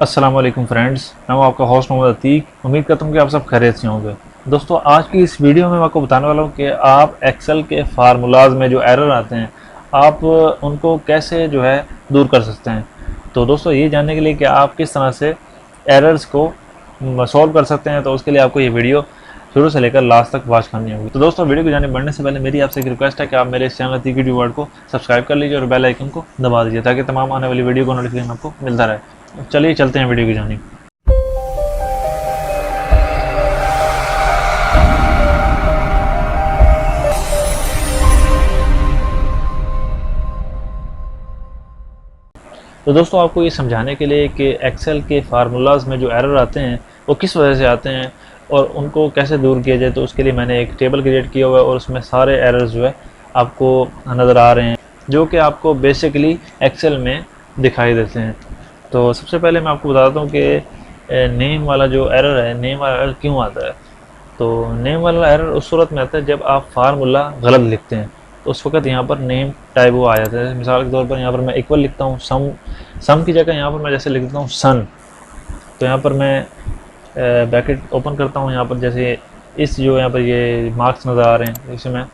अस्सलाम वालेकुम फ्रेंड्स, मैं हूं आपका होस्ट मोहम्मद अतीक। उम्मीद करता हूं कि आप सब खैरियत से होंगे। दोस्तों, आज की इस वीडियो में मैं आपको बताने वाला हूं कि आप एक्सेल के फार्मूलाज में जो एरर आते हैं, आप उनको कैसे जो है दूर कर सकते हैं। तो दोस्तों, ये जानने के लिए कि आप किस तरह से एरर्स को सॉल्व कर सकते हैं, तो उसके लिए आपको ये वीडियो शुरू से लेकर लास्ट तक वॉच करनी होगी। तो दोस्तों, वीडियो को जाने बढ़ने से पहले मेरी आपसे एक रिक्वेस्ट है कि आप मेरे इस चैनल अतीक वीडियो वर्ड को सब्सक्राइब कर लीजिए और बेल आइकन को दबा दीजिए, ताकि तमाम आने वाली वीडियो को नोटिफिकेशन आपको मिलता रहे। चलिए चलते हैं वीडियो की जानिब। तो दोस्तों, आपको ये समझाने के लिए कि एक्सेल के फार्मूलाज में जो एरर आते हैं वो किस वजह से आते हैं और उनको कैसे दूर किया जाए, तो उसके लिए मैंने एक टेबल क्रिएट किया हुआ है और उसमें सारे एरर्स जो है आपको नज़र आ रहे हैं, जो कि आपको बेसिकली एक्सेल में दिखाई देते हैं। तो सबसे पहले मैं आपको बताता हूँ कि नेम वाला जो एरर है, नेम वाला एरर क्यों आता है। तो नेम वाला एरर उस सूरत में आता है जब आप फार्मूला गलत लिखते हैं, तो उस वक्त यहाँ पर नेम टाइप वो आ जाता है। मिसाल के तौर पर यहाँ पर मैं इक्वल लिखता हूँ, सम की जगह यहाँ पर मैं जैसे लिख देता हूँ सन। तो यहाँ पर मैं ब्रैकेट ओपन करता हूँ, यहाँ पर जैसे इस जो यहाँ पर ये मार्क्स नज़र आ रहे हैं, इसे मैं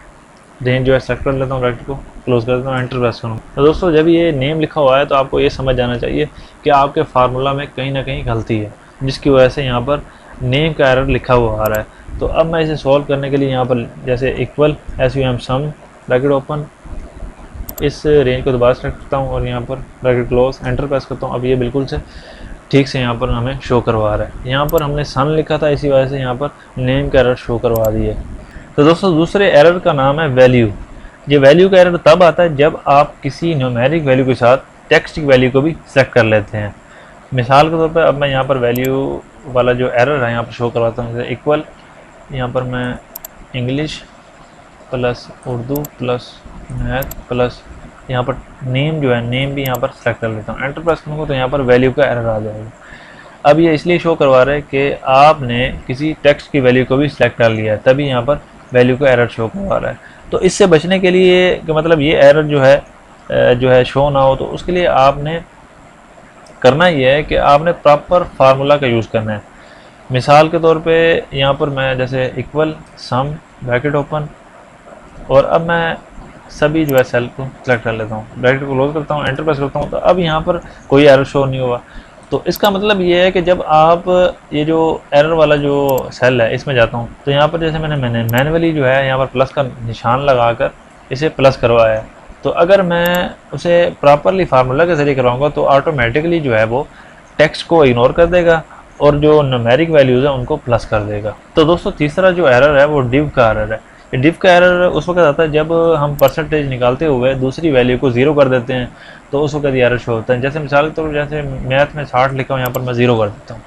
रेंज जो है सेलेक्ट कर लेता हूँ, ब्रैकेट को क्लोज कर देता हूँ, एंटर प्रेस करूँ। तो दोस्तों, जब ये नेम लिखा हुआ है तो आपको ये समझ जाना चाहिए कि आपके फार्मूला में कहीं ना कहीं गलती है, जिसकी वजह से यहाँ पर नेम का एरर लिखा हुआ आ रहा है। तो अब मैं इसे सॉल्व करने के लिए यहाँ पर जैसे इक्वल SUM सम ब्रैकेट ओपन, इस रेंज को दोबारा सेलेक्ट करता हूँ और यहाँ पर ब्रैकेट क्लोज, एंटर प्रेस करता हूँ। अब ये बिल्कुल से ठीक से यहाँ पर हमें शो करवा रहा है। यहाँ पर हमने सन लिखा था, इसी वजह से यहाँ पर नेम का एरर शो करवा दिए। तो दोस्तों, दूसरे एरर का नाम है वैल्यू। ये वैल्यू का एरर तब आता है जब आप किसी न्यूमेरिक वैल्यू के साथ टेक्स्ट की वैल्यू को भी सेलेक्ट कर लेते हैं। मिसाल के तौर पर अब मैं यहाँ पर वैल्यू वाला जो एरर है यहाँ पर शो करवाता हूँ। जैसे इक्वल, यहाँ पर मैं English plus Urdu plus math plus यहाँ पर नेम जो है, नेम भी यहाँ पर सेलेक्ट कर लेता हूँ, एंटर प्रेस करूँगा तो यहाँ पर वैल्यू का एरर आ जाएगा। अब ये इसलिए शो करवा रहा है कि आपने किसी टेक्स्ट की वैल्यू को भी सिलेक्ट कर लिया है, तभी यहाँ पर वैल्यू का एरर शो करवा रहा है। तो इससे बचने के लिए कि मतलब ये एरर जो है शो ना हो, तो उसके लिए आपने करना ये है कि आपने प्रॉपर फार्मूला का यूज़ करना है। मिसाल के तौर पे यहाँ पर मैं जैसे इक्वल सम ब्रैकेट ओपन, और अब मैं सभी जो है सेल को सेलेक्ट कर लेता हूँ, ब्रैकेट को क्लोज करता हूँ, एंटर प्रेस करता हूँ। तो अब यहाँ पर कोई एरर शो नहीं हुआ। तो इसका मतलब ये है कि जब आप ये जो एरर वाला जो सेल है इसमें जाता हूँ, तो यहाँ पर जैसे मैंने मैनुअली जो है यहाँ पर प्लस का निशान लगाकर इसे प्लस करवाया है। तो अगर मैं उसे प्रॉपरली फार्मूला के ज़रिए करवाऊँगा तो ऑटोमेटिकली जो है वो टेक्स्ट को इग्नोर कर देगा और जो न्यूमेरिक वैल्यूज़ है उनको प्लस कर देगा। तो दोस्तों, तीसरा जो एरर है वो डिव का एरर है। डिव का एरर उस वक्त आता है जब हम परसेंटेज निकालते हुए दूसरी वैल्यू को ज़ीरो कर देते हैं, तो उस वक्त ये एरर शो होता है। जैसे मिसाल के तौर पर जैसे मैथ में 60 लिखा हूँ, यहाँ पर मैं ज़ीरो कर देता हूँ।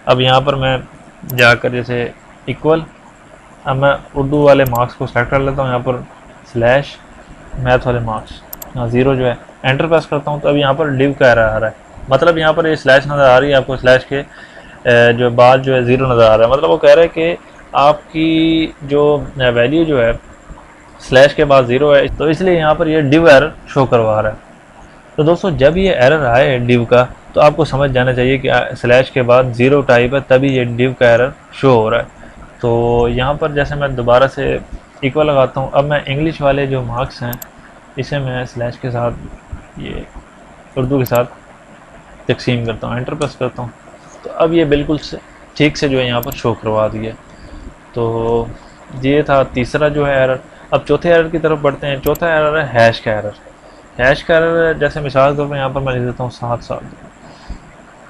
अब यहाँ पर मैं जाकर जैसे इक्वल, अब मैं उर्दू वाले मार्क्स को सेलेक्ट कर लेता हूँ, यहाँ पर स्लैश मैथ वाले मार्क्स, यहाँ ज़ीरो जो है, एंटर प्रेस करता हूँ। तो अब यहाँ पर डिव का एरर आ रहा है, मतलब यहाँ पर ये स्लैश नज़र आ रही है आपको, स्लैश के जो बाद जो है ज़ीरो नज़र आ रहा है। मतलब वो कह रहा है कि आपकी जो वैल्यू जो है स्लैश के बाद ज़ीरो है, तो इसलिए यहाँ पर ये डिव एरर शो करवा रहा है। तो दोस्तों, जब ये एरर आए डिव का, तो आपको समझ जाना चाहिए कि स्लैश के बाद ज़ीरो टाइप है, तभी ये डिव का एरर शो हो रहा है। तो यहाँ पर जैसे मैं दोबारा से इक्वल लगाता हूँ, अब मैं इंग्लिश वाले जो मार्क्स हैं इसे मैं स्लैश के साथ ये उर्दू के साथ तकसीम करता हूँ, एंटर प्रेस करता हूँ। तो अब ये बिल्कुल ठीक से जो है यहाँ पर शो करवा दिया। तो ये था तीसरा जो है एरर। अब चौथे एरर की तरफ बढ़ते हैं। चौथा एरर है हैश का एरर। हैश का एरर जैसे मिसाल के तौर पर यहाँ पर मैं लिख देता हूँ 7,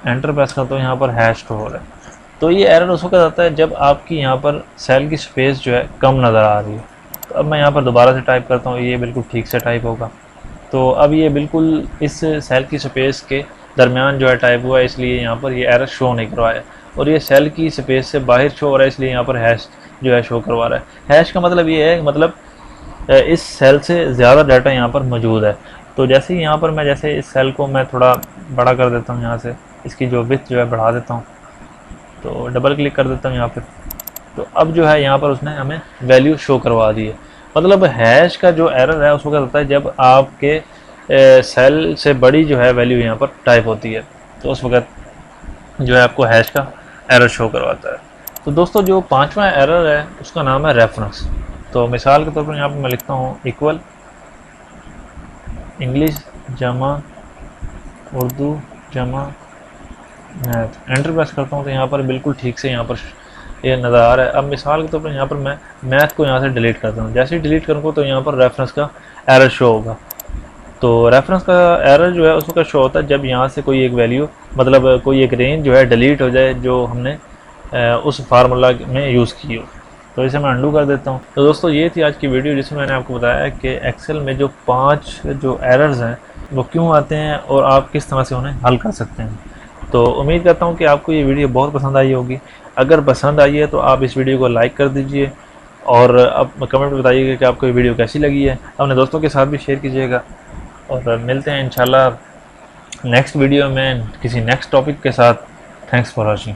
एंटर प्रेस करता हूँ, यहाँ पर हैश शो हो रहा है। तो ये एरर उस वक्त आता है जब आपकी यहाँ पर सेल की स्पेस जो है कम नज़र आ रही है। तो अब मैं यहाँ पर दोबारा से टाइप करता हूँ, ये बिल्कुल ठीक से टाइप होगा। तो अब ये बिल्कुल इस सेल की स्पेस के दरमियान जो है टाइप हुआ है, इसलिए यहाँ पर ये एरर शो नहीं करवाया। और ये सेल की स्पेस से बाहर शो हो रहा है, इसलिए यहाँ पर हैश जो है शो करवा रहा है। हैश का मतलब ये है, मतलब इस सेल से ज़्यादा डाटा यहाँ पर मौजूद है। तो जैसे ही यहाँ पर मैं जैसे इस सेल को मैं थोड़ा बड़ा कर देता हूँ, यहाँ से इसकी जो विड्थ जो है बढ़ा देता हूँ, तो डबल क्लिक कर देता हूँ यहाँ पर, तो अब जो है यहाँ पर उसने हमें वैल्यू शो करवा दी है। मतलब हैश का जो एरर है उस वक्त होता है जब आपके सेल से बड़ी जो है वैल्यू यहाँ पर टाइप होती है, तो उस वक्त जो है आपको हैश का एरर शो करवाता है। तो दोस्तों जो पांचवा एरर है उसका नाम है रेफरेंस। तो मिसाल के तौर पर यहाँ पर मैं लिखता हूँ इक्वल इंग्लिश जमा उर्दू जमा मैथ, एंटर प्रेस करता हूँ तो यहाँ पर बिल्कुल ठीक से यहाँ पर ये नज़र आ रहा है। अब मिसाल के तौर पर यहाँ पर मैं मैथ को यहाँ से डिलीट करता हूँ, जैसे ही डिलीट करूँगा तो यहाँ पर रेफरेंस का एरर शो होगा। तो रेफरेंस का एरर जो है उसका शो होता है जब यहाँ से कोई एक वैल्यू, मतलब कोई एक रेंज जो है डिलीट हो जाए जो हमने उस फार्मूला में यूज़ की हो। तो इसे मैं अंडू कर देता हूँ। तो दोस्तों ये थी आज की वीडियो जिसमें मैंने आपको बताया कि एक्सेल में जो 5 जो एरर्स हैं वो क्यों आते हैं और आप किस तरह से उन्हें हल कर सकते हैं। तो उम्मीद करता हूँ कि आपको ये वीडियो बहुत पसंद आई होगी। अगर पसंद आई है तो आप इस वीडियो को लाइक कर दीजिए और अब कमेंट में बताइएगा कि आपको ये वीडियो कैसी लगी है। अपने दोस्तों के साथ भी शेयर कीजिएगा और मिलते हैं इंशाल्लाह नेक्स्ट वीडियो में किसी नेक्स्ट टॉपिक के साथ। Thanks for watching.